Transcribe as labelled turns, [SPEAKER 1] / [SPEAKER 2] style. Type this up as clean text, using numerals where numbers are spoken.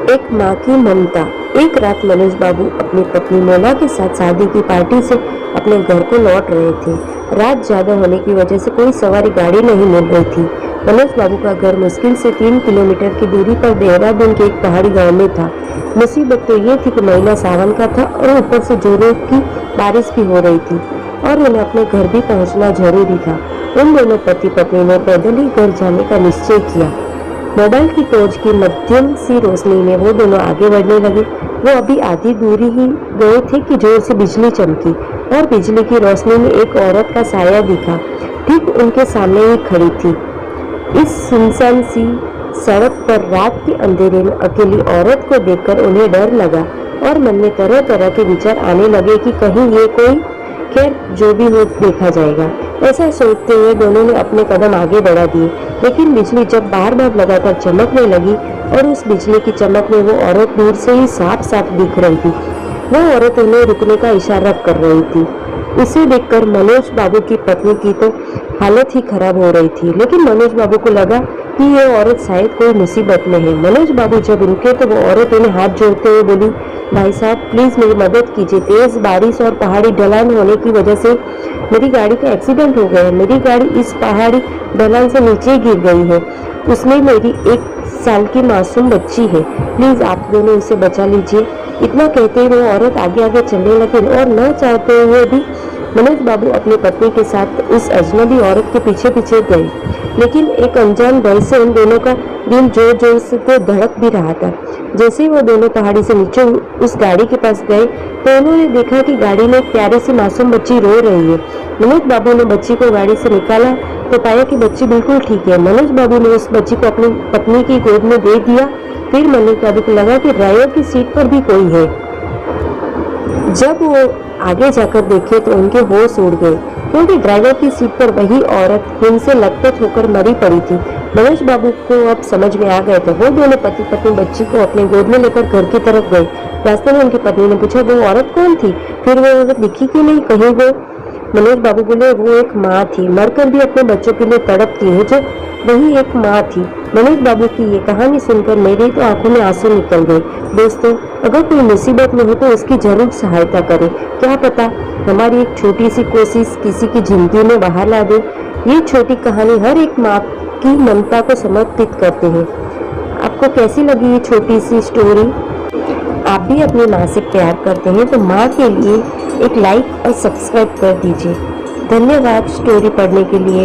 [SPEAKER 1] एक माँ की ममता। एक रात मनोज बाबू अपनी पत्नी मोना के साथ शादी की पार्टी से अपने घर को लौट रहे थे। रात ज्यादा होने की वजह से कोई सवारी गाड़ी नहीं मिल रही थी। मनोज बाबू का घर मुश्किल से 3 किलोमीटर की दूरी पर देहरादून के एक पहाड़ी गांव में था। मुसीबत तो ये थी कि महीना सावन का था और ऊपर से जोरों की बारिश भी हो रही थी और उन्हें अपने घर भी पहुंचना जरूरी था। उन दोनों पति पत्नी ने पैदल ही घर जाने का निश्चय किया। मोबाइल की टॉर्च की मध्यम सी रोशनी में वो दोनों आगे बढ़ने लगे। वो अभी आधी दूरी ही गए थे कि जोर से बिजली चमकी और बिजली की रोशनी में एक औरत का साया दिखा। ठीक उनके सामने ही खड़ी थी। इस सुनसान सी सड़क पर रात के अंधेरे में अकेली औरत को देखकर उन्हें डर लगा और मन में तरह तरह के विचार आने लगे कि कहीं ये कोई, खैर जो भी हो देखा जाएगा। ऐसा सोचते हुए दोनों ने अपने कदम आगे बढ़ा दिए, लेकिन बिजली जब बार बार लगातार चमकने लगी और उस बिजली की चमक में वो औरत दूर से ही साफ साफ दिख रही थी। वो औरत उन्हें रुकने का इशारा कर रही थी। इसे देखकर मनोज बाबू की पत्नी की तो हालत ही खराब हो रही थी, लेकिन मनोज बाबू को लगा कि ये औरत शायद कोई मुसीबत में है। मनोज बाबू जब रुके तो वो औरत उन्हें हाथ जोड़ते हुए बोली, भाई साहब प्लीज मेरी मदद कीजिए। तेज बारिश और पहाड़ी ढलान होने की वजह से मेरी गाड़ी का एक्सीडेंट हो गया है। मेरी गाड़ी इस पहाड़ी ढलान से नीचे गिर गई है। उसमें मेरी 1 साल की मासूम बच्ची है। प्लीज आप दोनों उसे बचा लीजिए। इतना कहते ही वो औरत आगे आगे चलने लगी और न चाहते हुए भी मनोज बाबू अपनी पत्नी के साथ उस अजनबी औरत के पीछे पीछे गए, लेकिन एक अनजान भय से उन दोनों का दिल जोर जोर से तो धड़क भी रहा था। जैसे ही वो दोनों पहाड़ी से नीचे उस गाड़ी के पास गए तो उन्होंने देखा कि गाड़ी में एक प्यारी सी मासूम बच्ची रो रही है। मनोज बाबू ने बच्ची को गाड़ी से निकाला तो पाया कि बच्ची बिल्कुल ठीक है। मनोज बाबू ने उस बच्ची को अपनी पत्नी की गोद में दे दिया। फिर मनोज बाबू को लगा कि ड्राइवर की सीट पर भी कोई है। जब वो आगे जाकर देखे तो उनके होश उड़ गए, क्योंकि ड्राइवर की सीट पर वही औरत खून से लथपथ होकर मरी पड़ी थी। मनोज बाबू को अब समझ में आ गए थे। वो दोनों पति पत्नी बच्ची को अपने गोद में लेकर घर की तरफ गए। रास्ते में उनकी पत्नी ने पूछा, वो औरत कौन थी? फिर वो औरत दिखी क्यों नहीं? कहीं वो? मनोज बाबू बोले, वो एक माँ थी, मरकर भी अपने बच्चों के लिए तड़पती है, जो वही एक माँ थी। मनोज बाबू की ये कहानी सुनकर मेरी तो आंखों में आंसू निकल गए। दोस्तों, अगर कोई मुसीबत में हो तो उसकी जरूर सहायता करें। क्या पता हमारी एक छोटी सी कोशिश किसी की जिंदगी में बाहर ला दे। ये छोटी कहानी हर एक माँ की ममता को समर्पित करते हैं। आपको कैसी लगी ये छोटी सी स्टोरी? आप भी अपनी माँ से प्यार करते हैं तो माँ के लिए एक लाइक और सब्सक्राइब कर दीजिए। धन्यवाद स्टोरी पढ़ने के लिए।